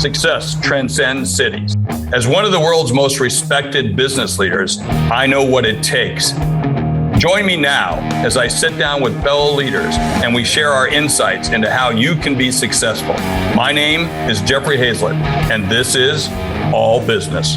Success transcends cities. As one of the world's most respected business leaders, I know what it takes. Join me now as I sit down with fellow leaders and we share our insights into how you can be successful. My name is Jeffrey Hayzlett, and this is All Business.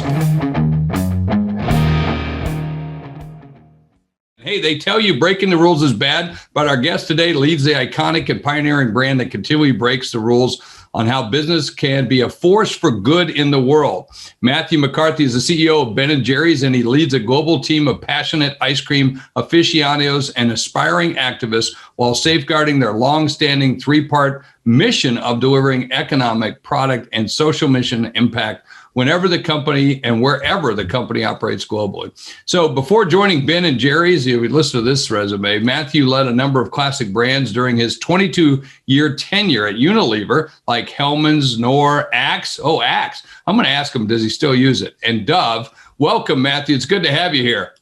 Hey, they tell you breaking the rules is bad, but our guest today leads the iconic and pioneering brand that continually breaks the rules on how business can be a force for good in the world. Matthew McCarthy is the CEO of Ben & Jerry's, and he leads a global team of passionate ice cream aficionados and aspiring activists while safeguarding their long-standing three-part mission of delivering economic, product, and social mission impact whenever the company and wherever the company operates globally. So before joining Ben & Jerry's, you would listen to this resume. Matthew led a number of classic brands during his 22-year tenure at Unilever, like Hellmann's, Knorr, Axe. Oh, Axe. I'm going to ask him, does he still use it? And Dove. Welcome, Matthew. It's good to have you here.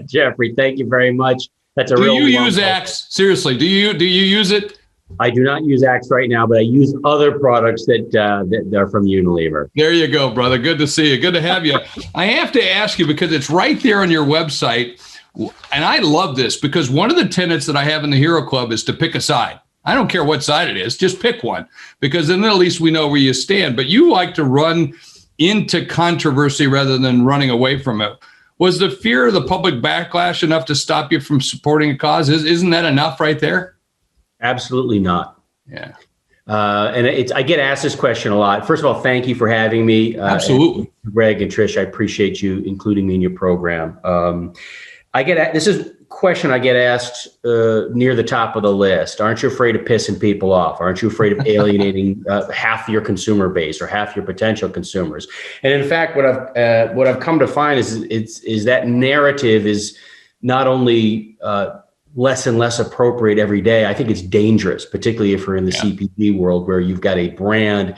Jeffrey, thank you very much. That's a Do real you use Axe? Seriously, do you use it? I do not use Axe right now, but I use other products that are from Unilever. There you go, brother. Good to see you. Good to have you. I have to ask you because it's right there on your website. And I love this because one of the tenets that I have in the Hero Club is to pick a side. I don't care what side it is, just pick one, because then at least we know where you stand. But you like to run into controversy rather than running away from it. Was the fear of the public backlash enough to stop you from supporting a cause? Isn't that enough right there? Absolutely not. Yeah. And I get asked this question a lot. First of all, thank you for having me. Absolutely. Greg and Trish, I appreciate you including me in your program. This is a question I get asked near the top of the list. Aren't you afraid of pissing people off? Aren't you afraid of alienating half your consumer base or half your potential consumers? And in fact, what I've come to find is that narrative is not only less and less appropriate every day. I think it's dangerous, particularly if we're in the CPG world where you've got a brand.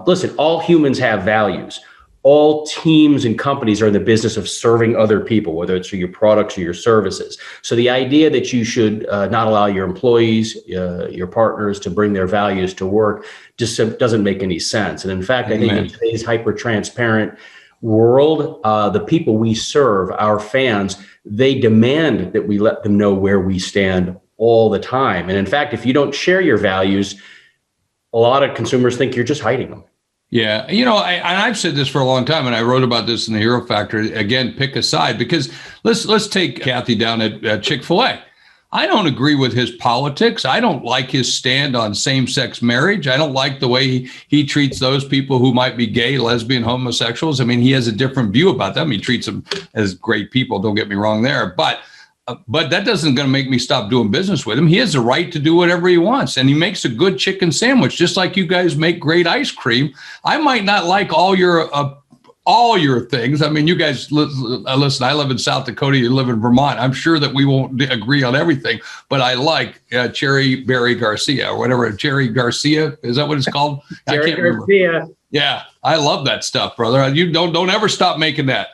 Listen, all humans have values. All teams and companies are in the business of serving other people, whether it's through your products or your services. So the idea that you should not allow your employees, your partners to bring their values to work just doesn't make any sense. And in fact, I think in today's hyper-transparent world, the people we serve, our fans, they demand that we let them know where we stand all the time. And in fact, if you don't share your values, a lot of consumers think you're just hiding them. Yeah. I've said this for a long time, and I wrote about this in the Hero Factor. Again, pick a side, because let's take Kathy down at Chick-fil-A. I don't agree with his politics. I don't like his stand on same-sex marriage. I don't like the way he treats those people who might be gay, lesbian, homosexuals. I mean, he has a different view about them. He treats them as great people. Don't get me wrong there. But that doesn't going to make me stop doing business with him. He has the right to do whatever he wants. And he makes a good chicken sandwich, just like you guys make great ice cream. I might not like all your things. I mean, you guys, listen, I live in South Dakota, you live in Vermont. I'm sure that we won't agree on everything, but I like Cherry Berry Garcia or whatever. Cherry Garcia, is that what it's called? Cherry Garcia. Remember. Yeah, I love that stuff, brother. You don't ever stop making that.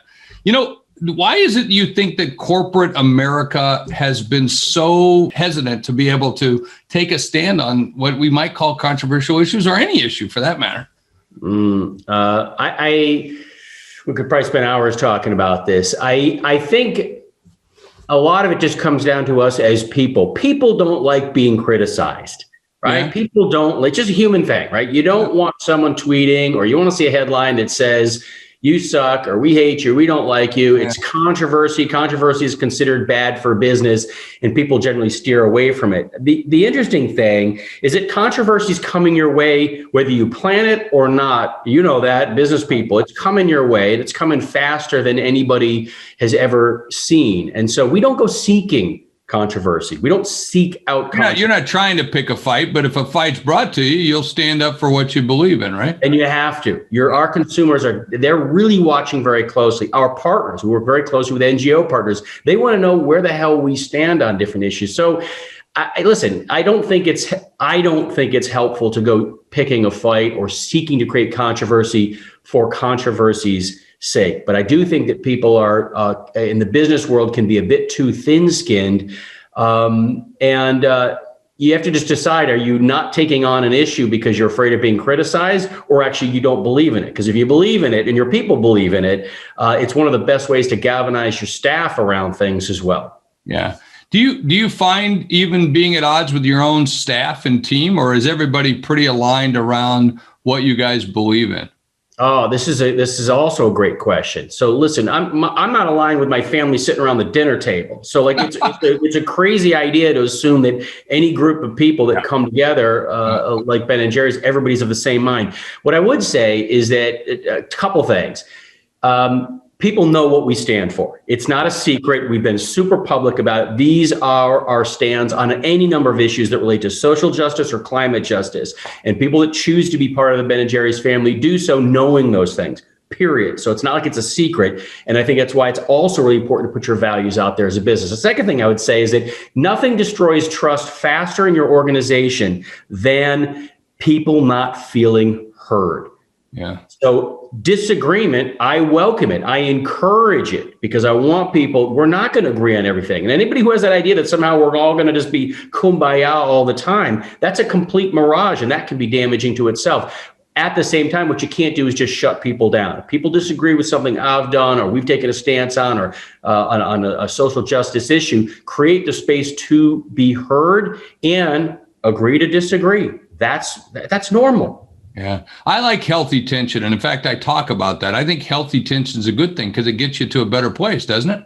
Why is it you think that corporate America has been so hesitant to be able to take a stand on what we might call controversial issues, or any issue for that matter? We could probably spend hours talking about this. I think a lot of it just comes down to us as people. People don't like being criticized, right? Yeah. People don't, it's just a human thing, right? You don't want someone tweeting, or you want to see a headline that says, you suck, or we hate you, we don't like you. It's controversy. Controversy is considered bad for business, and people generally steer away from it. The interesting thing is that controversy is coming your way, whether you plan it or not. You know that, business people, it's coming your way, and it's coming faster than anybody has ever seen. And so we don't go seeking controversy. We don't seek out controversy. You're not trying to pick a fight, but if a fight's brought to you, you'll stand up for what you believe in, right? And you have to. Our consumers they're really watching very closely. Our partners, we work very closely with NGO partners, they want to know where the hell we stand on different issues. So listen, I don't think it's helpful to go picking a fight or seeking to create controversy for controversy's sake. But I do think that people are in the business world can be a bit too thin-skinned. you have to just decide, are you not taking on an issue because you're afraid of being criticized, or actually you don't believe in it? Because if you believe in it and your people believe in it, it's one of the best ways to galvanize your staff around things as well. Yeah. Do you find even being at odds with your own staff and team, or is everybody pretty aligned around what you guys believe in? Oh, this is also a great question. So listen, I'm not aligned with my family sitting around the dinner table. So like it's a crazy idea to assume that any group of people that come together like Ben and Jerry's, everybody's of the same mind. What I would say is that a couple things. People know what we stand for. It's not a secret. We've been super public about it. These are our stands on any number of issues that relate to social justice or climate justice. And people that choose to be part of the Ben and Jerry's family do so knowing those things, period. So it's not like it's a secret. And I think that's why it's also really important to put your values out there as a business. The second thing I would say is that nothing destroys trust faster in your organization than people not feeling heard. Yeah. So disagreement, I welcome it. I encourage it because I want people, we're not going to agree on everything. And anybody who has that idea that somehow we're all going to just be kumbaya all the time, that's a complete mirage, and that can be damaging to itself. At the same time, what you can't do is just shut people down. If people disagree with something I've done or we've taken a stance on, or on a social justice issue, create the space to be heard and agree to disagree. That's normal. Yeah, I like healthy tension. And in fact, I talk about that. I think healthy tension is a good thing because it gets you to a better place, doesn't it?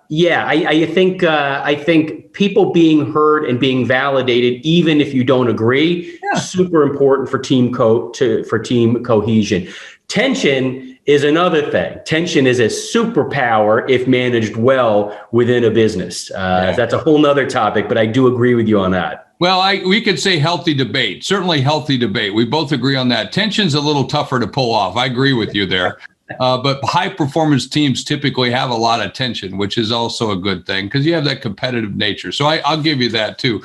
Yeah, I think people being heard and being validated, even if you don't agree, super important for team cohesion. Tension is another thing. Tension is a superpower if managed well within a business. That's a whole nother topic, but I do agree with you on that. Well, we could say healthy debate, certainly healthy debate. We both agree on that. Tension's a little tougher to pull off. I agree with you there. But high performance teams typically have a lot of tension, which is also a good thing because you have that competitive nature. So I'll give you that too.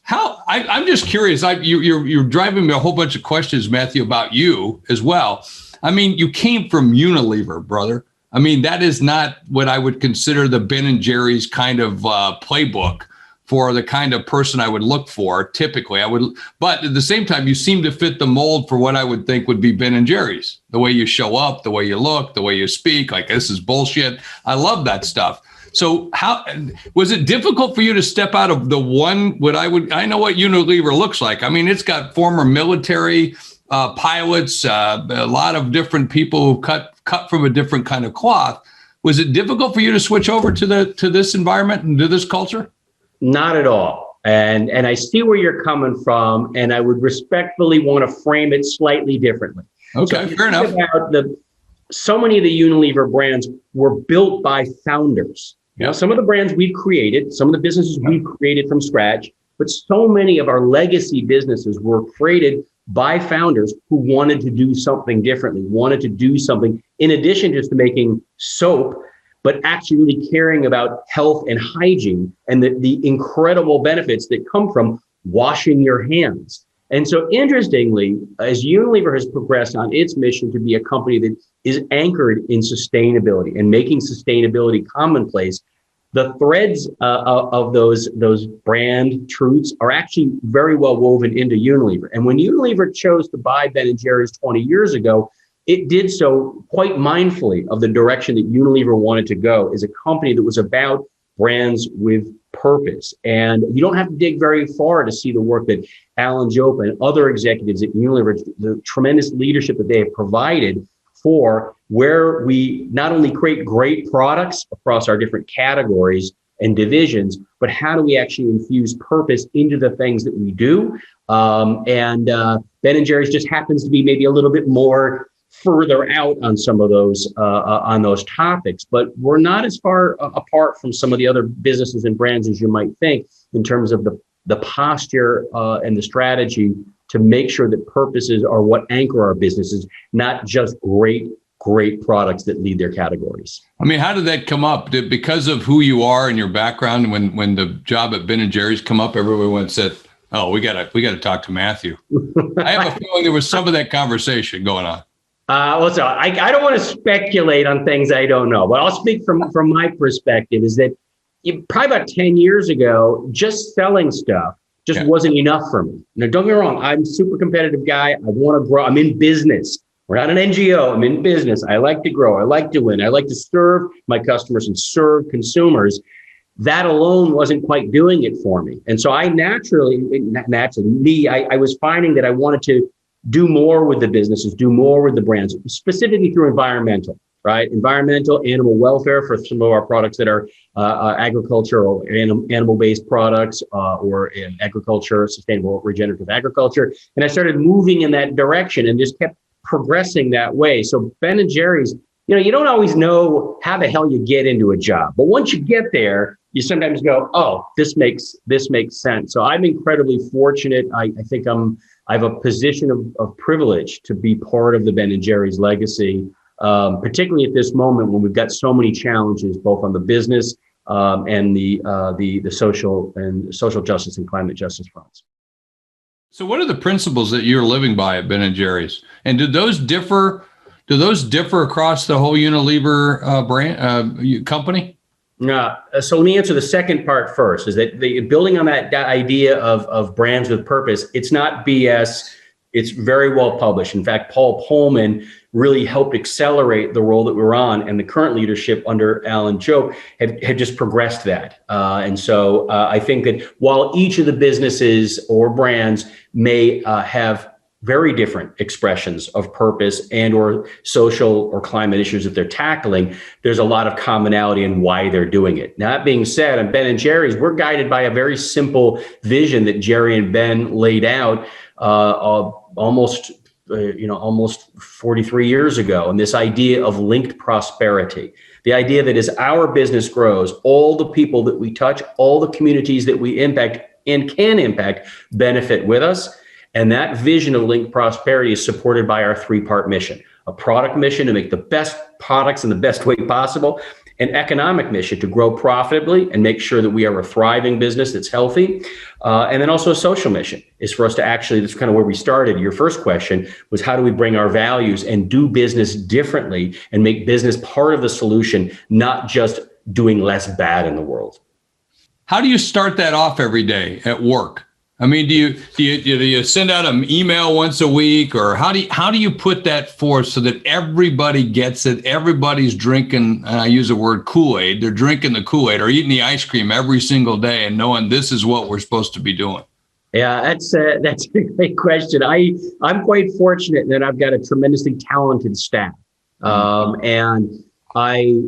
I'm just curious. You're driving me a whole bunch of questions, Matthew, about you as well. I mean, you came from Unilever, brother. I mean, that is not what I would consider the Ben and Jerry's kind of playbook for the kind of person I would look for. Typically, but at the same time, you seem to fit the mold for what I would think would be Ben and Jerry's. The way you show up, the way you look, the way you speak, like this is bullshit. I love that stuff. So how was it difficult for you to step out of the one, I know what Unilever looks like. I mean, it's got former military pilots, a lot of different people who cut from a different kind of cloth. Was it difficult for you to switch over to this environment and to this culture? Not at all. And I see where you're coming from, and I would respectfully want to frame it slightly differently. Okay, fair enough. So many of the Unilever brands were built by founders. Yeah. Now, some of the brands we've created, some of the businesses we've created from scratch, but so many of our legacy businesses were created by founders who wanted to do something differently, wanted to do something in addition just to making soap, but actually really caring about health and hygiene and the incredible benefits that come from washing your hands. And so interestingly, as Unilever has progressed on its mission to be a company that is anchored in sustainability and making sustainability commonplace, the threads of those brand truths are actually very well woven into Unilever. And when Unilever chose to buy Ben & Jerry's 20 years ago, it did so quite mindfully of the direction that Unilever wanted to go as a company that was about brands with purpose. And you don't have to dig very far to see the work that Alan Jope and other executives at Unilever, the tremendous leadership that they have provided for where we not only create great products across our different categories and divisions, but how do we actually infuse purpose into the things that we do? Ben & Jerry's just happens to be maybe a little bit more further out on some of those on those topics, but we're not as far apart from some of the other businesses and brands as you might think in terms of the posture and the strategy to make sure that purposes are what anchor our businesses, not just great products that lead their categories. I mean, how did that come up? Because of who you are and your background, when the job at Ben & Jerry's come up, everyone went and said, "Oh, we gotta talk to Matthew." I have a feeling there was some of that conversation going on. So I don't want to speculate on things I don't know, but I'll speak from my perspective is that probably about 10 years ago, just selling stuff just wasn't enough for me. Now, don't get me wrong. I'm a super competitive guy. I want to grow. I'm in business. We're not an NGO. I'm in business. I like to grow. I like to win. I like to serve my customers and serve consumers. That alone wasn't quite doing it for me. And so I I was finding that I wanted to do more with the businesses, do more with the brands, specifically through environmental, right? Environmental, animal welfare for some of our products that are agriculture or animal-based products or in agriculture, sustainable regenerative agriculture. And I started moving in that direction and just kept progressing that way. So Ben & Jerry's, you don't always know how the hell you get into a job, but once you get there, you sometimes go, oh, this makes sense. So I'm incredibly fortunate. I think I have a position of privilege to be part of the Ben & Jerry's legacy, particularly at this moment when we've got so many challenges, both on the business and the social justice and climate justice fronts. So what are the principles that you're living by at Ben & Jerry's? And do those differ across the whole Unilever brand company? So let me answer the second part first, is that building on that idea of brands with purpose, it's not BS. It's very well published. In fact, Paul Pullman really helped accelerate the role that we're on, and the current leadership under Alan Jope had just progressed that. And so I think that while each of the businesses or brands may have very different expressions of purpose and or social or climate issues that they're tackling, there's a lot of commonality in why they're doing it. Now, that being said, on Ben & Jerry's, we're guided by a very simple vision that Jerry and Ben laid out almost 43 years ago. And this idea of linked prosperity, the idea that as our business grows, all the people that we touch, all the communities that we impact and can impact benefit with us. And that vision of linked prosperity is supported by our three-part mission: a product mission to make the best products in the best way possible, an economic mission to grow profitably and make sure that we are a thriving business that's healthy, and then also a social mission is for us to actually, that's kind of where we started. Your first question was, how do we bring our values and do business differently and make business part of the solution, not just doing less bad in the world? How do you start that off every day at work? I mean, do you send out an email once a week, or how do you put that forth so that everybody gets it? Everybody's drinking, and I use the word Kool-Aid. They're drinking the Kool-Aid or eating the ice cream every single day and knowing this is what we're supposed to be doing. Yeah, that's a great question. I'm quite fortunate that I've got a tremendously talented staff, and I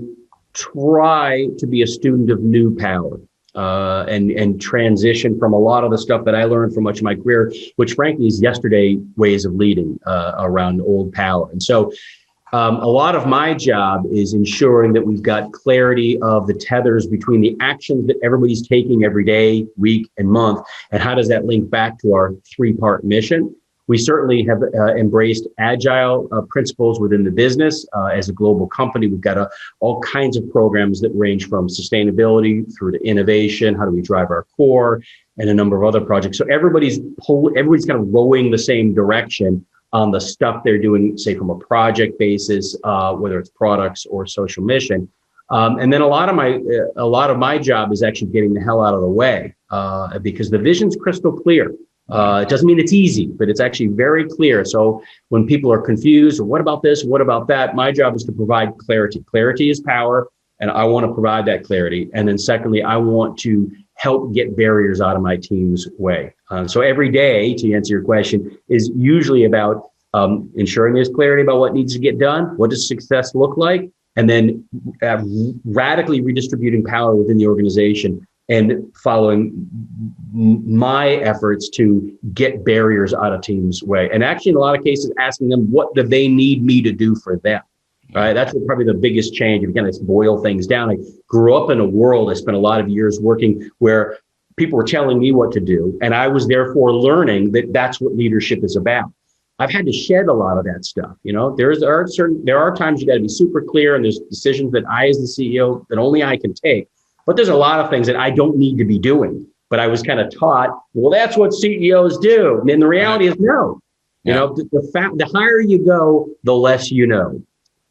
try to be a student of new power. And transition from a lot of the stuff that I learned from much of my career, which frankly is yesterday ways of leading around old power. And so a lot of my job is ensuring that we've got clarity of the tethers between the actions that everybody's taking every day, week, and month, and how does that link back to our three-part mission. We certainly have embraced agile principles within the business. As a global company, we've got all kinds of programs that range from sustainability through to innovation. How do we drive our core, and a number of other projects. So everybody's kind of rowing the same direction on the stuff they're doing, say from a project basis, whether it's products or social mission. And then a lot of my job is actually getting the hell out of the way because the vision's crystal clear. It doesn't mean it's easy, but it's actually very clear. So when people are confused, or what about this, what about that, my job is to provide clarity. Clarity is power, and I want to provide that clarity. And then secondly, I want to help get barriers out of my team's way. So every day, to answer your question, is usually about ensuring there's clarity about what needs to get done, what does success look like, and then radically redistributing power within the organization and following my efforts to get barriers out of teams' way. And actually, in a lot of cases, asking them, what do they need me to do for them? Right? That's probably the biggest change. Again, let's boil things down. I grew up in a world, I spent a lot of years working where people were telling me what to do. And I was therefore learning that that's what leadership is about. I've had to shed a lot of that stuff. You know, there are times you got to be super clear, and there's decisions that I, as the CEO, that only I can take. But there's a lot of things that I don't need to be doing. But I was kind of taught, well, that's what CEOs do. And then the reality is no. You know, the higher you go, the less you know.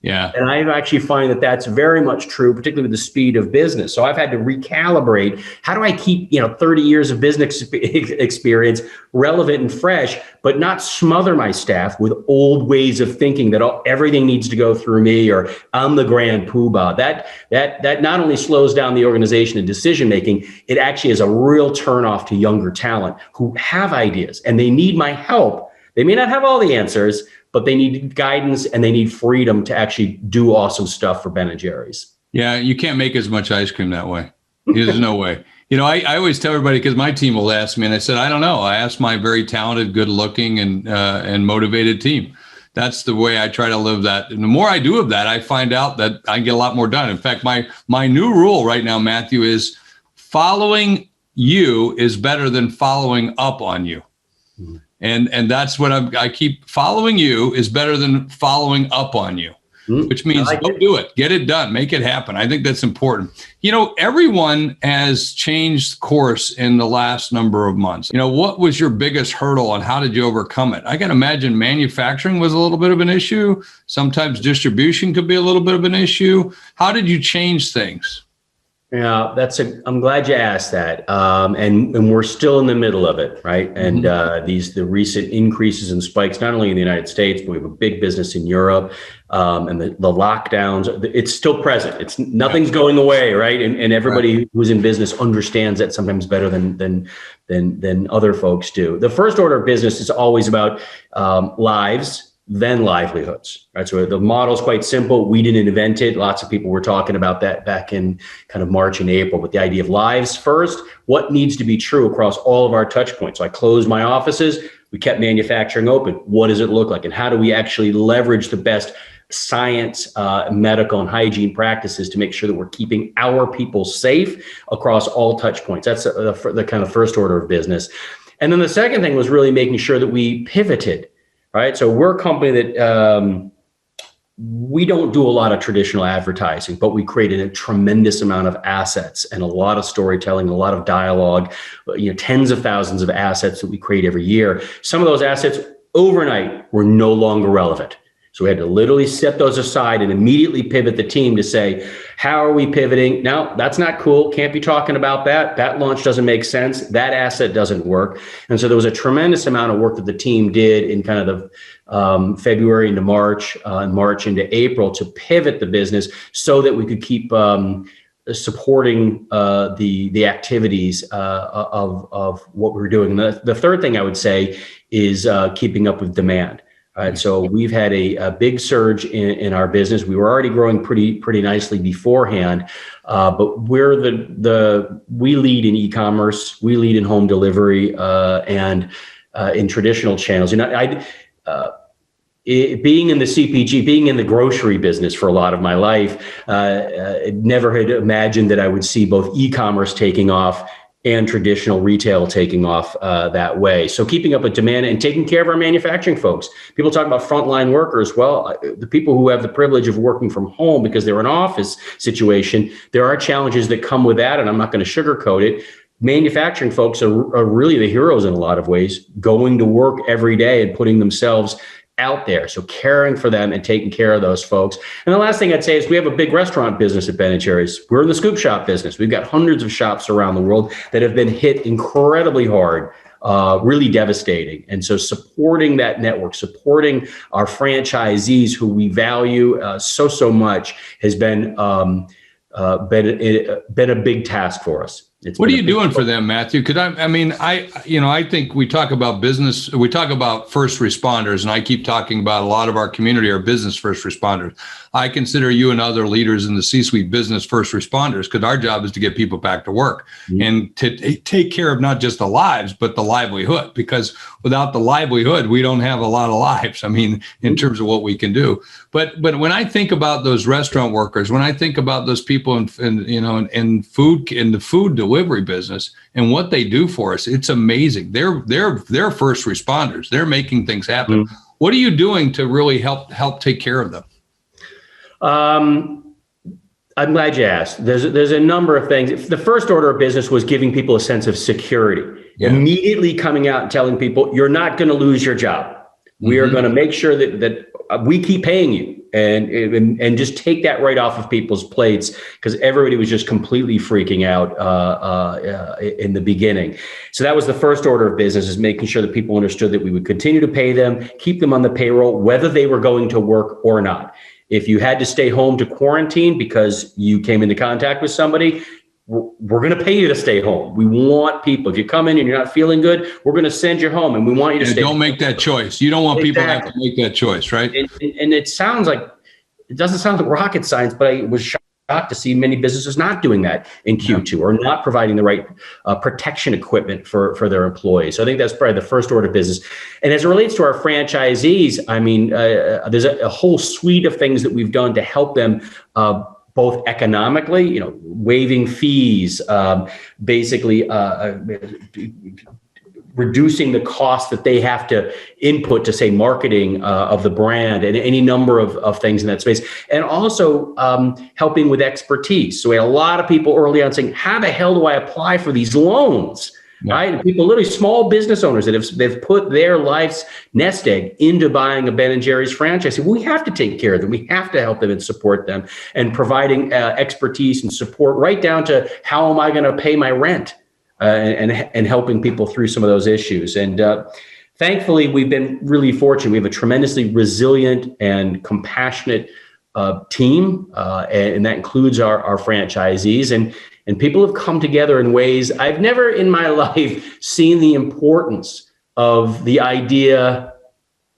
Yeah. And I actually find that that's very much true, particularly with the speed of business. So I've had to recalibrate. How do I keep, 30 years of business experience relevant and fresh, but not smother my staff with old ways of thinking that everything needs to go through me, or I'm the grand poobah. That not only slows down the organization and decision making, it actually is a real turnoff to younger talent who have ideas and they need my help. They may not have all the answers, but they need guidance and they need freedom to actually do awesome stuff for Ben & Jerry's. Yeah, you can't make as much ice cream that way. There's no way. I always tell everybody, because my team will ask me, and I said, I don't know. I asked my very talented, good-looking, and motivated team. That's the way I try to live that. And the more I do of that, I find out that I get a lot more done. In fact, my new rule right now, Matthew, is following you is better than following up on you. Mm-hmm. And that's what I keep. Following you is better than following up on you, which means go do it, get it done, make it happen. I think that's important. Everyone has changed course in the last number of months. What was your biggest hurdle and how did you overcome it? I can imagine manufacturing was a little bit of an issue. Sometimes distribution could be a little bit of an issue. How did you change things? Yeah, I'm glad you asked that. And we're still in the middle of it, right? And the recent increases and spikes, not only in the United States, but we have a big business in Europe, and the lockdowns, it's still present. Nothing's going away, right? And everybody who's in business understands that sometimes better than other folks do. The first order of business is always about lives, then livelihoods, right? So the model is quite simple. We didn't invent it. Lots of people were talking about that back in kind of March and April, but the idea of lives first, what needs to be true across all of our touch points? So I closed my offices. We kept manufacturing open. What does it look like? And how do we actually leverage the best science, medical and hygiene practices to make sure that we're keeping our people safe across all touch points? That's the kind of first order of business. And then the second thing was really making sure that we pivoted. Right. So we're a company that we don't do a lot of traditional advertising, but we created a tremendous amount of assets and a lot of storytelling, a lot of dialogue, tens of thousands of assets that we create every year. Some of those assets overnight were no longer relevant. So we had to literally set those aside and immediately pivot the team to say, how are we pivoting? No, that's not cool. Can't be talking about that. That launch doesn't make sense. That asset doesn't work. And so there was a tremendous amount of work that the team did in kind of the February into March, and March into April to pivot the business so that we could keep supporting the activities of what we were doing. And the third thing I would say is keeping up with demand. So we've had a big surge in our business. We were already growing pretty nicely beforehand, but we lead in e-commerce, we lead in home delivery, and in traditional channels. Being in the CPG, being in the grocery business for a lot of my life, never had imagined that I would see both e-commerce taking off and traditional retail taking off that way. So keeping up with demand and taking care of our manufacturing folks. People talk about frontline workers. Well, the people who have the privilege of working from home because they're in an office situation, there are challenges that come with that, and I'm not going to sugarcoat it. Manufacturing folks are really the heroes in a lot of ways, going to work every day and putting themselves out there. So caring for them and taking care of those folks. And the last thing I'd say is we have a big restaurant business at Ben & Jerry's. We're in the scoop shop business. We've got hundreds of shops around the world that have been hit incredibly hard, really devastating. And so supporting that network, supporting our franchisees who we value so much has been a big task for us. What are you doing for them, Matthew? Because I think we talk about business, we talk about first responders, and I keep talking about a lot of our community are business first responders. I consider you and other leaders in the C-suite business first responders because our job is to get people back to work and to take care of not just the lives, but the livelihood. Because without the livelihood, we don't have a lot of lives. In terms of what we can do. But when I think about those restaurant workers, when I think about those people in the food delivery business and what they do for us, it's amazing. They're first responders. They're making things happen. What are you doing to really help take care of them? I'm glad you asked. There's a number of things. The first order of business was giving people a sense of security. Immediately coming out and telling people, you're not going to lose your job. We are going to make sure that we keep paying you. and just take that right off of people's plates, because everybody was just completely freaking out in the beginning. So that was the first order of business, is making sure that people understood that we would continue to pay them, keep them on the payroll, whether they were going to work or not. If you had to stay home to quarantine because you came into contact with somebody, we're going to pay you to stay home. We want people. If you come in and you're not feeling good, we're going to send you home, and we want you to stay home. Don't make that choice. You don't want people to have to make that choice, right? And it doesn't sound like rocket science, but I was shocked to see many businesses not doing that in Q2, or not providing the right protection equipment for their employees. So I think that's probably the first order of business. And as it relates to our franchisees, I mean, there's a whole suite of things that we've done to help them, both economically, waiving fees, basically reducing the cost that they have to input to, say, marketing of the brand, and any number of things in that space. And also helping with expertise. So we had a lot of people early on saying, how the hell do I apply for these loans? Yeah. Right? And people, literally small business owners that they've put their life's nest egg into buying a Ben & Jerry's franchise. We have to take care of them. We have to help them and support them, and providing expertise and support right down to, how am I going to pay my rent? And helping people through some of those issues. And thankfully, we've been really fortunate. We have a tremendously resilient and compassionate team, and that includes our franchisees. And people have come together in ways I've never in my life seen the importance of the idea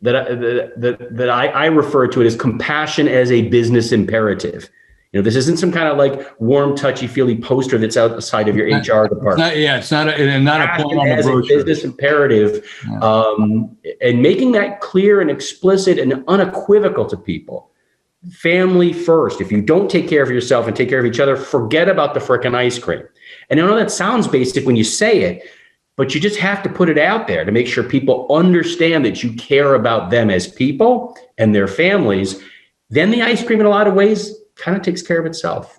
that I refer to it as compassion as a business imperative. This isn't some kind of like warm, touchy-feely poster that's outside of your HR department. It's not a point on the brochure. As a business imperative, and making that clear and explicit and unequivocal to people. Family first. If you don't take care of yourself and take care of each other, forget about the frickin' ice cream. And I know that sounds basic when you say it, but you just have to put it out there to make sure people understand that you care about them as people and their families. Then the ice cream, in a lot of ways, kind of takes care of itself.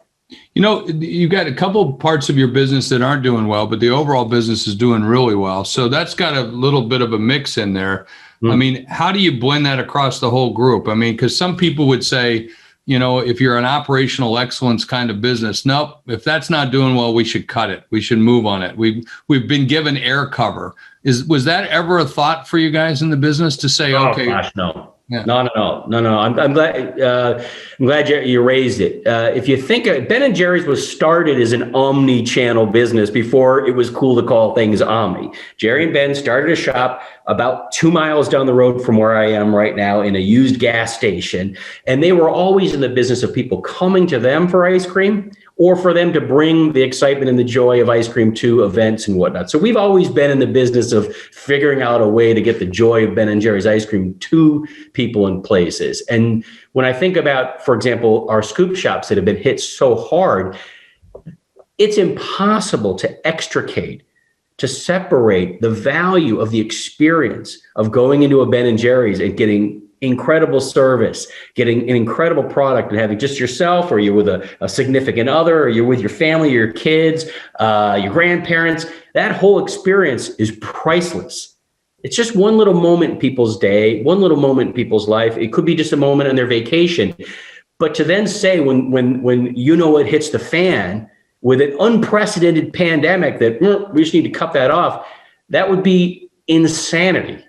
You've got a couple parts of your business that aren't doing well, but the overall business is doing really well. So that's got a little bit of a mix in there. Mm-hmm. I mean, how do you blend that across the whole group? I mean, because some people would say, if you're an operational excellence kind of business, nope, if that's not doing well, we should cut it. We should move on it. We've been given air cover. Was that ever a thought for you guys in the business to say, okay? Gosh, no. Yeah. No. I'm glad you raised it. If you think Ben & Jerry's was started as an omni-channel business before it was cool to call things omni. Jerry and Ben started a shop about 2 miles down the road from where I am right now in a used gas station. And they were always in the business of people coming to them for ice cream, or for them to bring the excitement and the joy of ice cream to events and whatnot. So we've always been in the business of figuring out a way to get the joy of Ben & Jerry's ice cream to people and places. And when I think about, for example, our scoop shops that have been hit so hard, it's impossible to separate the value of the experience of going into a Ben & Jerry's and getting incredible service, getting an incredible product, and having just yourself, or you're with a significant other, or you're with your family, your kids, your grandparents. That whole experience is priceless. It's just one little moment in people's day, one little moment in people's life. It could be just a moment on their vacation. But to then say when it hits the fan with an unprecedented pandemic that we just need to cut that off, that would be insanity.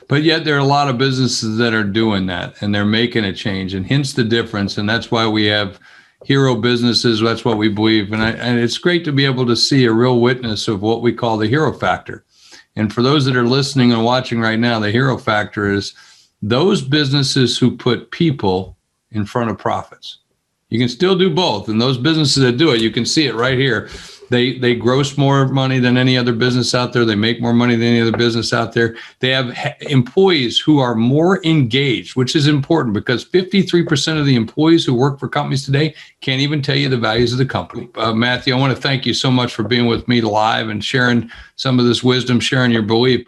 But yet there are a lot of businesses that are doing that, and they're making a change, and hence the difference. And that's why we have hero businesses. That's what we believe. And it's great to be able to see a real witness of what we call the hero factor. And for those that are listening and watching right now, the hero factor is those businesses who put people in front of profits. You can still do both. And those businesses that do it, you can see it right here. They gross more money than any other business out there. They make more money than any other business out there. They have employees who are more engaged, which is important, because 53% of the employees who work for companies today can't even tell you the values of the company. Matthew, I want to thank you so much for being with me live and sharing some of this wisdom, sharing your belief.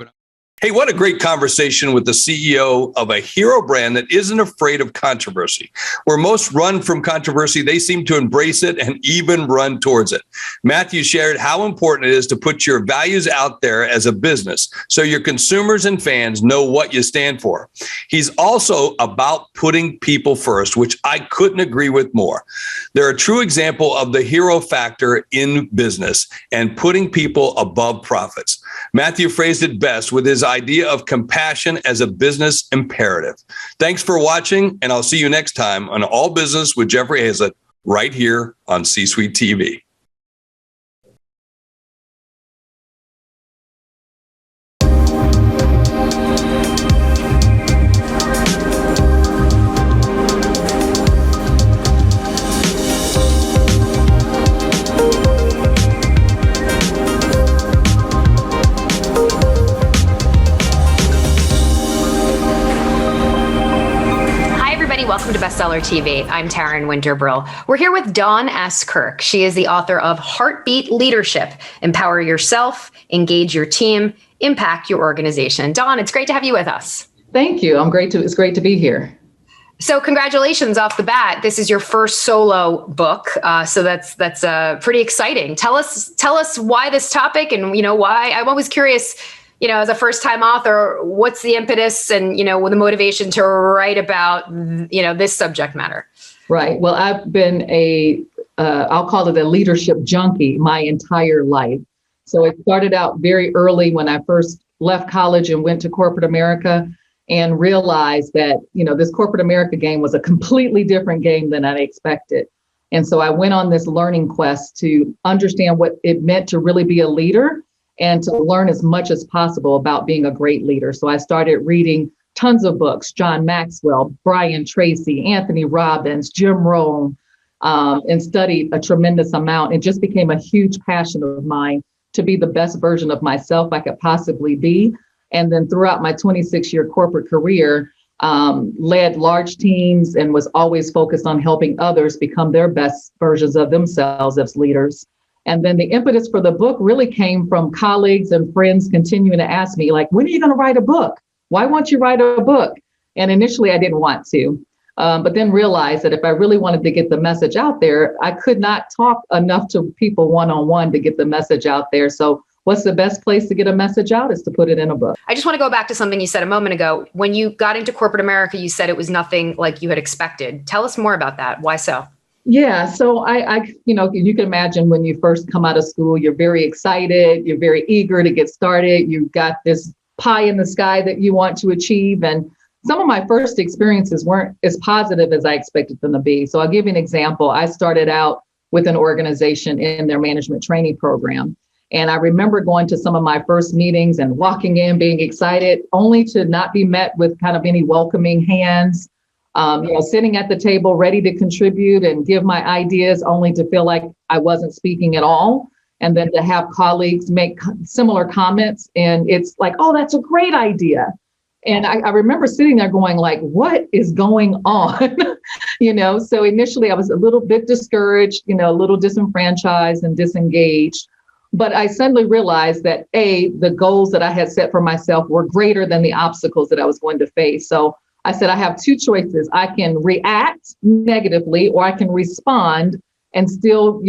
Hey, what a great conversation with the CEO of a hero brand that isn't afraid of controversy. Where most run from controversy, they seem to embrace it and even run towards it. Matthew shared how important it is to put your values out there as a business so your consumers and fans know what you stand for. He's also about putting people first, which I couldn't agree with more. They're a true example of the hero factor in business and putting people above profits. Matthew phrased it best with his idea of compassion as a business imperative. Thanks for watching, and I'll see you next time on All Business with Jeffrey Hayzlett right here on C-Suite TV. Welcome to Bestseller TV. I'm Taryn Winterbrill. We're here with Dawn S. Kirk. She is the author of Heartbeat Leadership: Empower Yourself, Engage Your Team, Impact Your Organization. Dawn, it's great to have you with us. Thank you. It's great to be here. So congratulations off the bat. This is your first solo book. So that's pretty exciting. Tell us why this topic and, why. I'm always curious, as a first-time author, what's the impetus and, the motivation to write about, this subject matter? Right. Well, I've been I'll call it a leadership junkie my entire life. So it started out very early when I first left college and went to corporate America and realized that, this corporate America game was a completely different game than I expected. And so I went on this learning quest to understand what it meant to really be a leader and to learn as much as possible about being a great leader. So I started reading tons of books: John Maxwell, Brian Tracy, Anthony Robbins, Jim Rohn, and studied a tremendous amount. It just became a huge passion of mine to be the best version of myself I could possibly be. And then throughout my 26-year corporate career, led large teams and was always focused on helping others become their best versions of themselves as leaders. And then the impetus for the book really came from colleagues and friends continuing to ask me, like, when are you going to write a book? Why won't you write a book? And initially I didn't want to, but then realized that if I really wanted to get the message out there, I could not talk enough to people one-on-one to get the message out there. So what's the best place to get a message out is to put it in a book. I just want to go back to something you said a moment ago. When you got into corporate America, you said it was nothing like you had expected. Tell us more about that. Why so? Yeah. So you can imagine when you first come out of school, you're very excited, you're very eager to get started. You've got this pie in the sky that you want to achieve. And some of my first experiences weren't as positive as I expected them to be. So I'll give you an example. I started out with an organization in their management training program. And I remember going to some of my first meetings and walking in, being excited, only to not be met with kind of any welcoming hands. Sitting at the table ready to contribute and give my ideas, only to feel like I wasn't speaking at all. And then to have colleagues make similar comments. And it's like, oh, that's a great idea. And I remember sitting there going like, what is going on? So initially I was a little bit discouraged, a little disenfranchised and disengaged. But I suddenly realized that the goals that I had set for myself were greater than the obstacles that I was going to face. So I said, I have two choices. I can react negatively, or I can respond and still,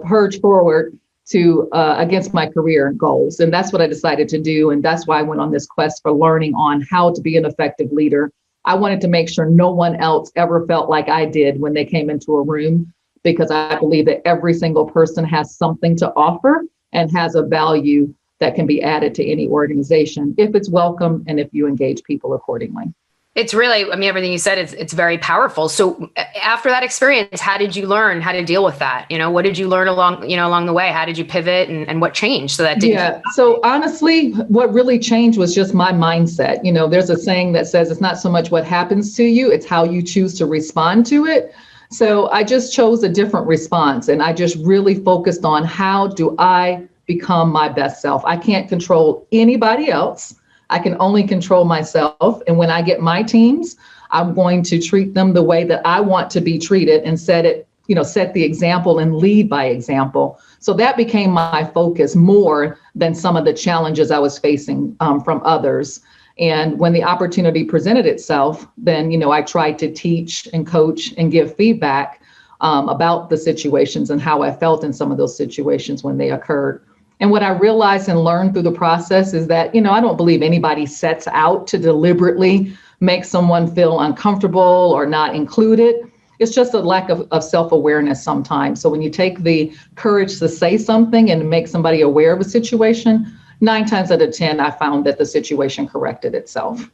purge forward to against my career goals. And that's what I decided to do. And that's why I went on this quest for learning on how to be an effective leader. I wanted to make sure no one else ever felt like I did when they came into a room, because I believe that every single person has something to offer and has a value that can be added to any organization if it's welcome and if you engage people accordingly. It's really, everything you said, it's very powerful. So after that experience, how did you learn how to deal with that? What did you learn along the way? How did you pivot and what changed so that didn't? Yeah. So honestly, what really changed was just my mindset. There's a saying that says it's not so much what happens to you, it's how you choose to respond to it. So I just chose a different response, and I just really focused on how do I become my best self. I can't control anybody else. I can only control myself. And when I get my teams, I'm going to treat them the way that I want to be treated and set it set the example and lead by example. So that became my focus more than some of the challenges I was facing from others. And when the opportunity presented itself, then, I tried to teach and coach and give feedback about the situations and how I felt in some of those situations when they occurred. And what I realized and learned through the process is that, I don't believe anybody sets out to deliberately make someone feel uncomfortable or not included. It's just a lack of self-awareness sometimes. So when you take the courage to say something and make somebody aware of a situation, 9 times out of 10, I found that the situation corrected itself.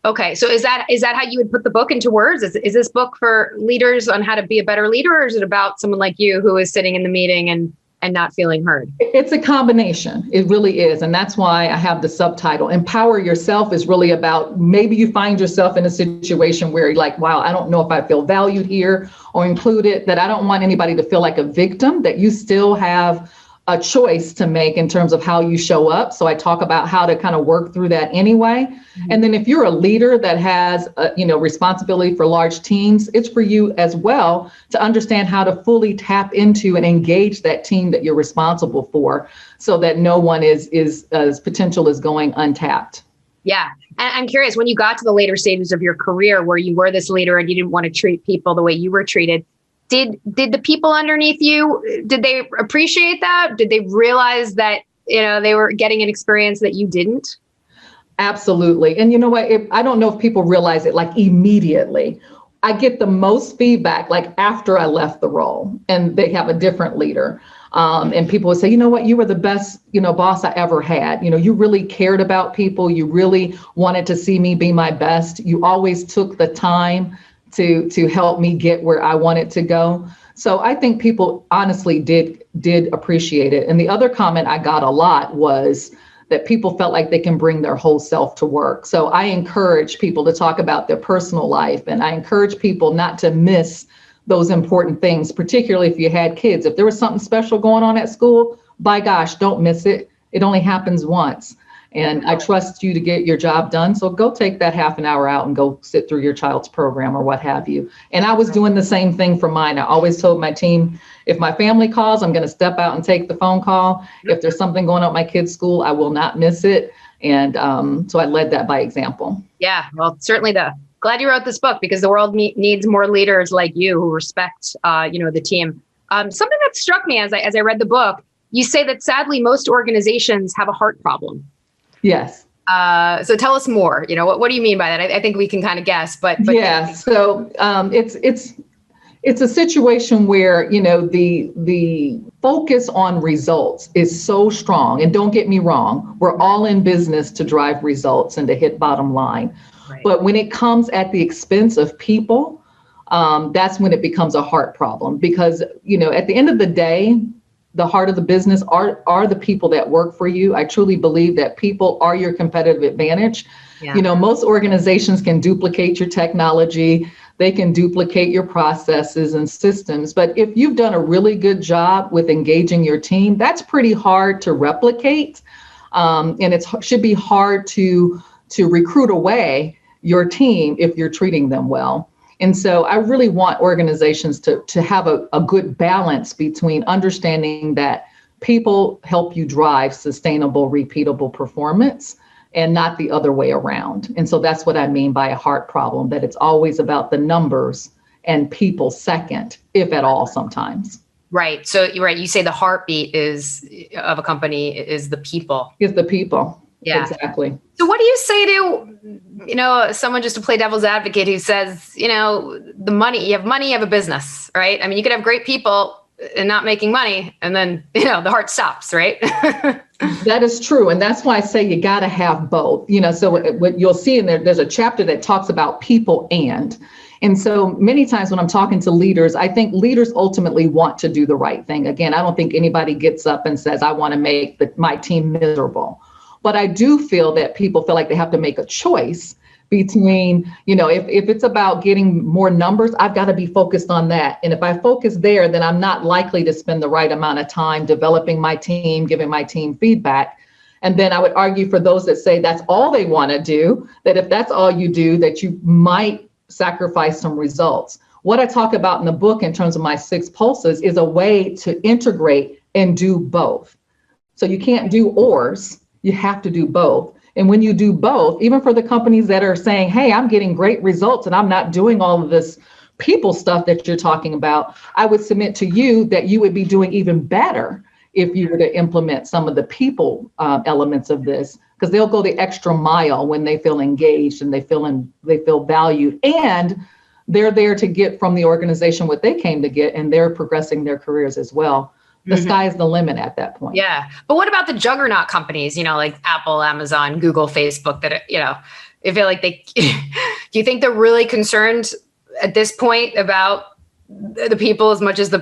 Okay. So is that how you would put the book into words? Is this book for leaders on how to be a better leader, or is it about someone like you who is sitting in the meeting and not feeling heard? It's a combination. It really is. And that's why I have the subtitle. Empower Yourself is really about, maybe you find yourself in a situation where you're like, wow, I don't know if I feel valued here or included, that I don't want anybody to feel like a victim, that you still have a choice to make in terms of how you show up. So I talk about how to kind of work through that anyway. Mm-hmm. And then if you're a leader that has, responsibility for large teams, it's for you as well to understand how to fully tap into and engage that team that you're responsible for, so that no one is potential is going untapped. Yeah. And I'm curious, when you got to the later stages of your career where you were this leader and you didn't want to treat people the way you were treated, did the people underneath you, did they appreciate that? Did they realize that, they were getting an experience that you didn't? Absolutely. And you know what? I don't know if people realize it like immediately. I get the most feedback like after I left the role and they have a different leader. And people would say, you know what, you were the best, boss I ever had. You really cared about people. You really wanted to see me be my best. You always took the time to help me get where I wanted to go. So I think people honestly did appreciate it. And the other comment I got a lot was that people felt like they can bring their whole self to work. So I encourage people to talk about their personal life, and I encourage people not to miss those important things, particularly if you had kids. If there was something special going on at school, by gosh, don't miss it. It only happens once. And I trust you to get your job done. So go take that half an hour out and go sit through your child's program or what have you. And I was doing the same thing for mine. I always told my team, if my family calls, I'm going to step out and take the phone call. If there's something going on at my kid's school, I will not miss it. And so I led that by example. Yeah, well, certainly glad you wrote this book, because the world needs more leaders like you who respect, the team. Something that struck me as I read the book, you say that sadly, most organizations have a heart problem. Yes. So tell us more. What do you mean by that? I think we can kind of guess, but yeah. So it's a situation where the focus on results is so strong. And don't get me wrong, we're all in business to drive results and to hit bottom line. Right. But when it comes at the expense of people, that's when it becomes a heart problem. Because at the end of the day, the heart of the business are the people that work for you. I truly believe that people are your competitive advantage. Yeah. Most organizations can duplicate your technology. They can duplicate your processes and systems. But if you've done a really good job with engaging your team, that's pretty hard to replicate. And it should be hard to recruit away your team if you're treating them well. And so I really want organizations to have a good balance between understanding that people help you drive sustainable, repeatable performance and not the other way around. And so that's what I mean by a heart problem, that it's always about the numbers and people second, if at all sometimes. Right. So you're right. You say the heartbeat of a company is the people. Is the people. Yeah, exactly. So what do you say to, someone, just to play devil's advocate, who says, the money, you have a business, right? I mean, you could have great people and not making money, and then, the heart stops, right? That is true. And that's why I say you got to have both, so what you'll see in there's a chapter that talks about people and so many times when I'm talking to leaders, I think leaders ultimately want to do the right thing. Again, I don't think anybody gets up and says, I want to make my team miserable. But I do feel that people feel like they have to make a choice between, if it's about getting more numbers, I've got to be focused on that. And if I focus there, then I'm not likely to spend the right amount of time developing my team, giving my team feedback. And then I would argue for those that say that's all they want to do, that if that's all you do, that you might sacrifice some results. what I talk about in the book in terms of my 6 pulses is a way to integrate and do both. So you can't do ors, you have to do both. And when you do both, even for the companies that are saying, hey, I'm getting great results and I'm not doing all of this people stuff that you're talking about, I would submit to you that you would be doing even better if you were to implement some of the people elements of this, because they'll go the extra mile when they feel engaged and they feel valued, and they're there to get from the organization what they came to get, and they're progressing their careers as well. The sky is the limit at that point. Yeah. But what about the juggernaut companies, like Apple, Amazon, Google, Facebook, that, I feel like do you think they're really concerned at this point about the people as much as the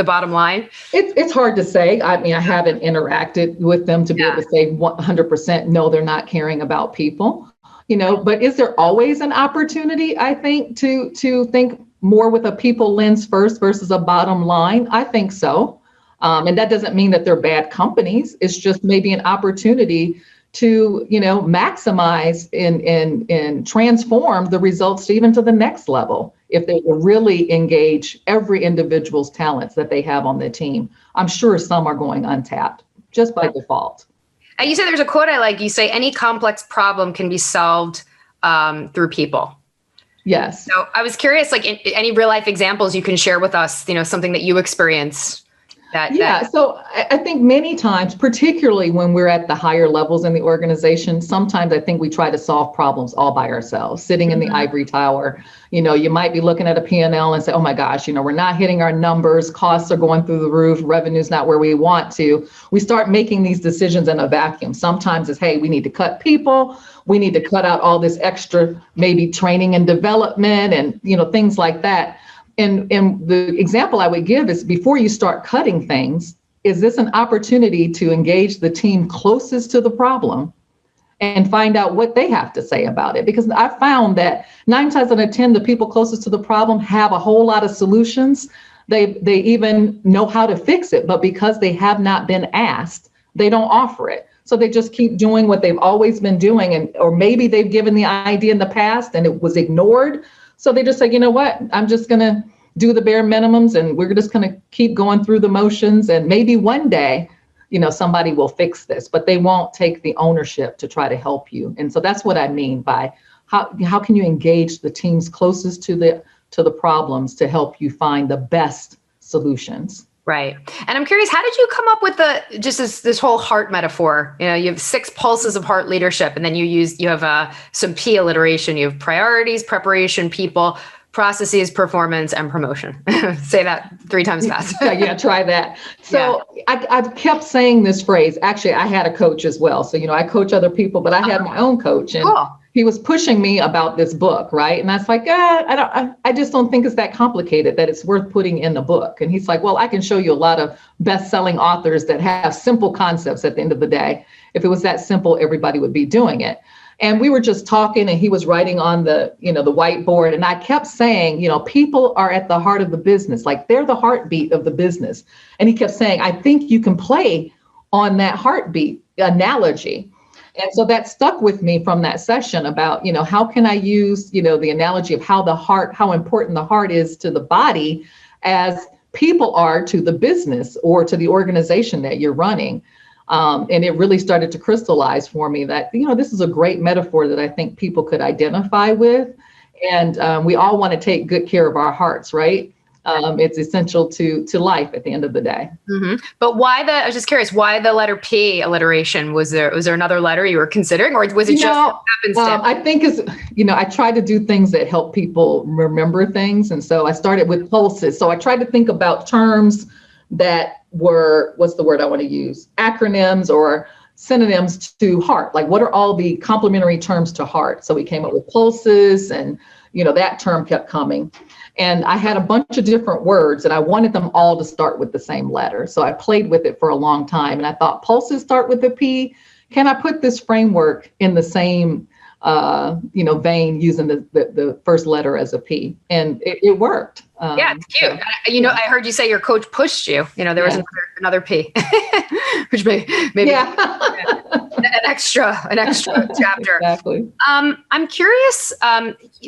bottom line? It's hard to say. I mean, I haven't interacted with them to be able to say 100% no, they're not caring about people, but is there always an opportunity, I think, to think more with a people lens first versus a bottom line? I think so. And that doesn't mean that they're bad companies. It's just maybe an opportunity to, maximize and transform the results even to the next level. If they will really engage every individual's talents that they have on the team, I'm sure some are going untapped just by default. And you said there's a quote I like. You say any complex problem can be solved through people. Yes. So I was curious, any real life examples you can share with us, something that you experienced. So I think many times, particularly when we're at the higher levels in the organization, sometimes I think we try to solve problems all by ourselves, sitting in the ivory tower. You might be looking at a P&L and say, oh my gosh, we're not hitting our numbers, costs are going through the roof, revenue's not where we want to. We start making these decisions in a vacuum. Sometimes it's, hey, we need to cut people. We need to cut out all this extra, maybe training and development and, things like that. And the example I would give is, before you start cutting things, is this an opportunity to engage the team closest to the problem and find out what they have to say about it? Because I found that 9 times out of 10, the people closest to the problem have a whole lot of solutions. They even know how to fix it, but because they have not been asked, they don't offer it. So they just keep doing what they've always been doing, or maybe they've given the idea in the past and it was ignored. So they just say, you know what, I'm just going to do the bare minimums and we're just going to keep going through the motions. And maybe one day, somebody will fix this, but they won't take the ownership to try to help you. And so that's what I mean by how can you engage the teams closest to the problems to help you find the best solutions. Right. And I'm curious, how did you come up with this whole heart metaphor? You have 6 pulses of heart leadership, and then you have some P alliteration. You have priorities, preparation, people, processes, performance, and promotion. Say that 3 times fast. Yeah, try that. So I've kept saying this phrase. Actually, I had a coach as well. So, I coach other people, but I had my own coach. And he was pushing me about this book, right? And I was like, I just don't think it's that complicated, that it's worth putting in the book. And he's like, well, I can show you a lot of best-selling authors that have simple concepts at the end of the day. If it was that simple, everybody would be doing it. And we were just talking, and he was writing on the whiteboard. And I kept saying, people are at the heart of the business, like they're the heartbeat of the business. And he kept saying, I think you can play on that heartbeat analogy. And so that stuck with me from that session about, how can I use, the analogy of how important the heart is to the body as people are to the business or to the organization that you're running. And it really started to crystallize for me that, this is a great metaphor that I think people could identify with. And we all want to take good care of our hearts, right? It's essential to life at the end of the day. Mm-hmm. But I was just curious, why the letter P alliteration? Was there another letter you were considering, or was it just happenstance? I think I try to do things that help people remember things. And so I started with pulses. So I tried to think about terms that were, what's the word I want to use? Acronyms or synonyms to heart. Like, what are all the complementary terms to heart? So we came up with pulses, and, that term kept coming. And I had a bunch of different words, and I wanted them all to start with the same letter. So I played with it for a long time. And I thought, pulses start with a P. Can I put this framework in the same, vein using the first letter as a P? And it worked. Yeah, it's cute. So, I heard you say your coach pushed you. There was another P, which maybe. Yeah. And extra chapter. Exactly. I'm curious.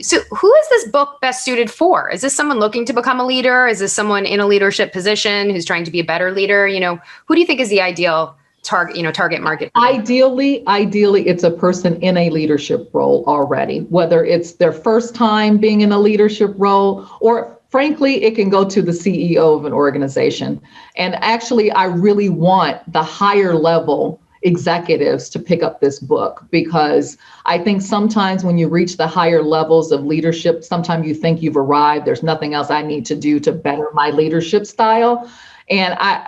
So who is this book best suited for? Is this someone looking to become a leader? Is this someone in a leadership position who's trying to be a better leader? Who do you think is the ideal target market? Ideally, it's a person in a leadership role already, whether it's their first time being in a leadership role, or frankly, it can go to the CEO of an organization. And actually, I really want the higher level executives to pick up this book, because I think sometimes when you reach the higher levels of leadership, sometimes you think you've arrived. There's nothing else I need to do to better my leadership style. And I,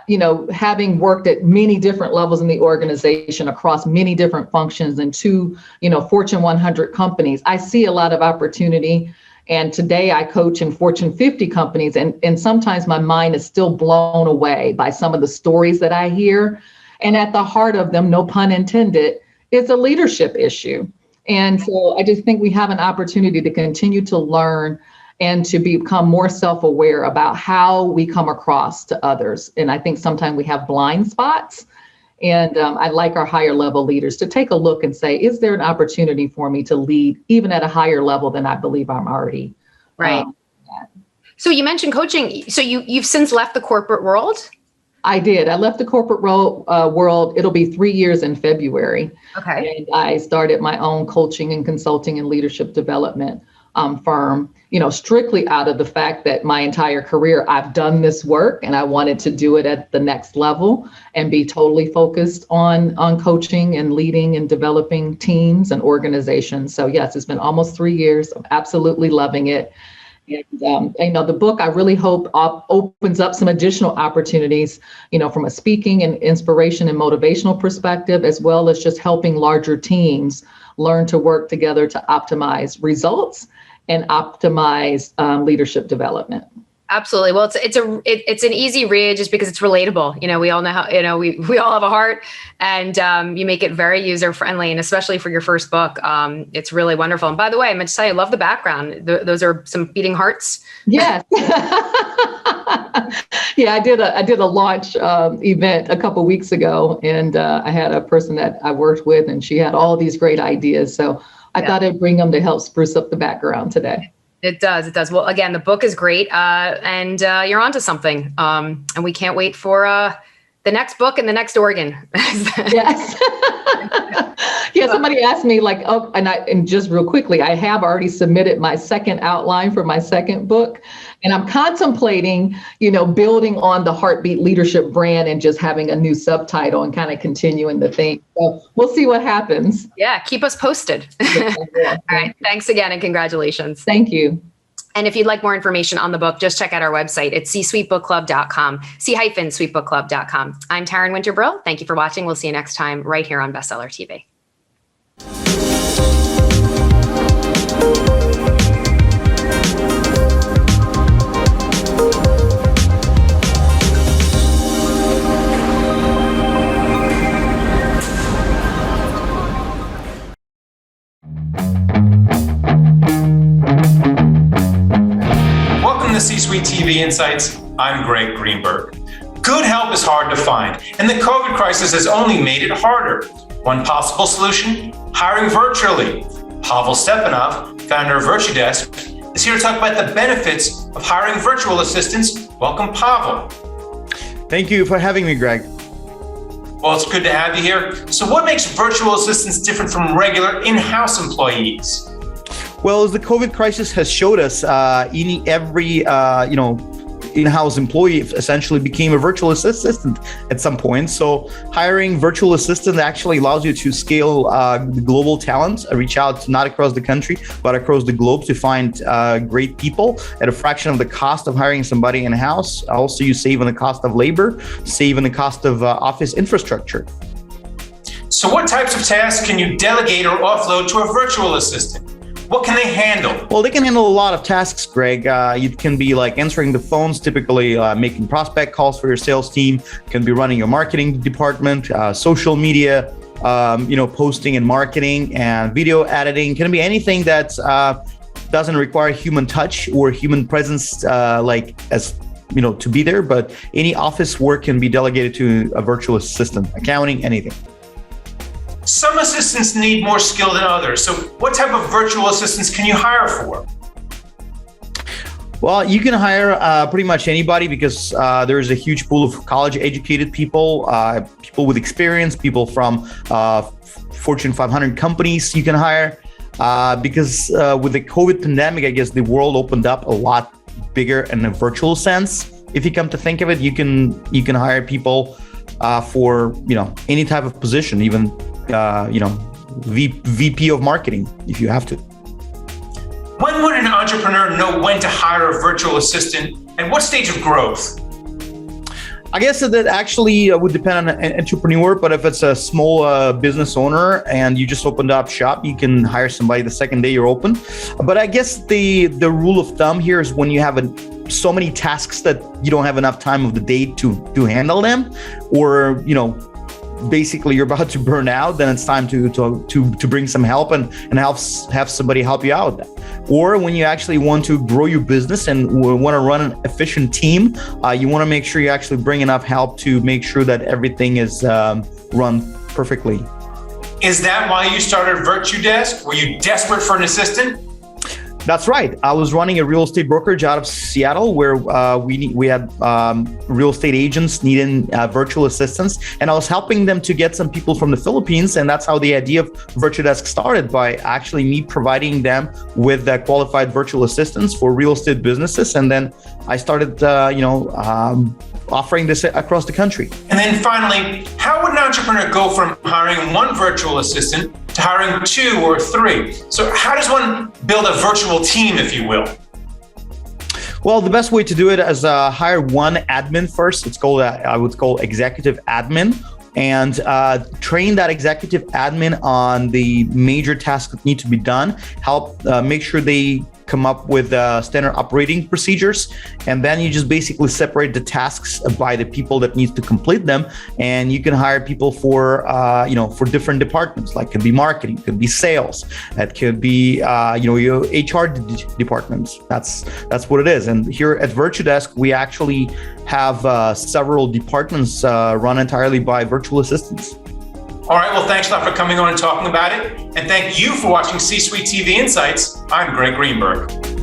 having worked at many different levels in the organization across many different functions and two, Fortune 100 companies, I see a lot of opportunity. And today I coach in Fortune 50 companies, and sometimes my mind is still blown away by some of the stories that I hear. And at the heart of them, no pun intended, it's a leadership issue. And so I just think we have an opportunity to continue to learn and to become more self-aware about how we come across to others. And I think sometimes we have blind spots. And I'd like our higher level leaders to take a look and say, is there an opportunity for me to lead even at a higher level than I believe I'm already? Right. So you mentioned coaching. So you've since left the corporate world? I did. I left the corporate world. It'll be 3 years in February. Okay. And I started my own coaching and consulting and leadership development firm, strictly out of the fact that my entire career I've done this work, and I wanted to do it at the next level and be totally focused on coaching and leading and developing teams and organizations. So yes, it's been almost 3 years. I'm absolutely loving it. And the book, I really hope opens up some additional opportunities, from a speaking and inspiration and motivational perspective, as well as just helping larger teams learn to work together to optimize results and optimize leadership development. Absolutely. Well, it's an easy read just because it's relatable. We all know how, we all have a heart, and you make it very user friendly, and especially for your first book, it's really wonderful. And by the way, I meant to tell you, I love the background. Those are some beating hearts. Yes. Yeah, I did a launch event a couple of weeks ago, and I had a person that I worked with, and she had all these great ideas. So I thought I'd bring them to help spruce up the background today. It does. Well, again, the book is great, and you're onto something. And we can't wait for the next book and the next organ. Yes. Yeah. Somebody asked me and just real quickly, I have already submitted my second outline for my second book, and I'm contemplating, building on the Heartbeat Leadership brand and just having a new subtitle and kind of continuing the thing. So we'll see what happens. Yeah. Keep us posted. All right. Thanks again, and congratulations. Thank you. And if you'd like more information on the book, just check out our website. It's c-suitebookclub.com, c-suitebookclub.com. I'm Taryn Winterbrill. Thank you for watching. We'll see you next time right here on Bestseller TV. The C-Suite TV Insights, I'm Greg Greenberg. Good help is hard to find, and the COVID crisis has only made it harder. One possible solution, hiring virtually. Pavel Stepanov, founder of VirtueDesk, is here to talk about the benefits of hiring virtual assistants. Welcome, Pavel. Thank you for having me, Greg. Well, it's good to have you here. So what makes virtual assistants different from regular in-house employees? Well, as the COVID crisis has showed us, every in-house employee essentially became a virtual assistant at some point. So hiring virtual assistant actually allows you to scale the global talent, reach out not across the country, but across the globe to find great people at a fraction of the cost of hiring somebody in-house. Also, you save on the cost of labor, save on the cost of office infrastructure. So what types of tasks can you delegate or offload to a virtual assistant? What can they handle? Well, they can handle a lot of tasks, Greg. It can be like answering the phones, typically making prospect calls for your sales team. It can be running your marketing department, social media, posting and marketing, and video editing. It can be anything that doesn't require human touch or human presence, to be there. But any office work can be delegated to a virtual assistant, accounting, anything. Some assistants need more skill than others. So what type of virtual assistants can you hire for? Well, you can hire pretty much anybody because there's a huge pool of college-educated people, people with experience, people from Fortune 500 companies you can hire. Because with the COVID pandemic, I guess the world opened up a lot bigger in a virtual sense. If you come to think of it, you can hire people for any type of position, even VP of marketing if you have to. When would an entrepreneur know when to hire a virtual assistant, and what stage of growth? I guess that actually would depend on an entrepreneur, but if it's a small business owner and you just opened up shop, you can hire somebody the second day you're open. But I guess the rule of thumb here is when you have so many tasks that you don't have enough time of the day to handle them, or basically you're about to burn out, then it's time to bring some help and have somebody help you out. Or when you actually want to grow your business and want to run an efficient team, you want to make sure you actually bring enough help to make sure that everything is run perfectly. Is that why you started VirtuDesk? Were you desperate for an assistant? That's right. I was running a real estate brokerage out of Seattle where we had real estate agents needing virtual assistants, and I was helping them to get some people from the Philippines, and that's how the idea of VirtuDesk started, by actually me providing them with qualified virtual assistants for real estate businesses, and then I started offering this across the country. And then finally, how would an entrepreneur go from hiring one virtual assistant to hiring 2 or 3? So how does one build a virtual team, if you will? Well, the best way to do it is hire one admin first. It's called, I would call executive admin, and train that executive admin on the major tasks that need to be done. Help make sure they come up with standard operating procedures, and then you just basically separate the tasks by the people that needs to complete them, and you can hire people for for different departments. Like, could be marketing, could be sales, that could be your HR departments. That's what it is. And here at VirtuDesk, we actually have several departments run entirely by virtual assistants. All right, well, thanks a lot for coming on and talking about it. And thank you for watching C-Suite TV Insights. I'm Greg Greenberg.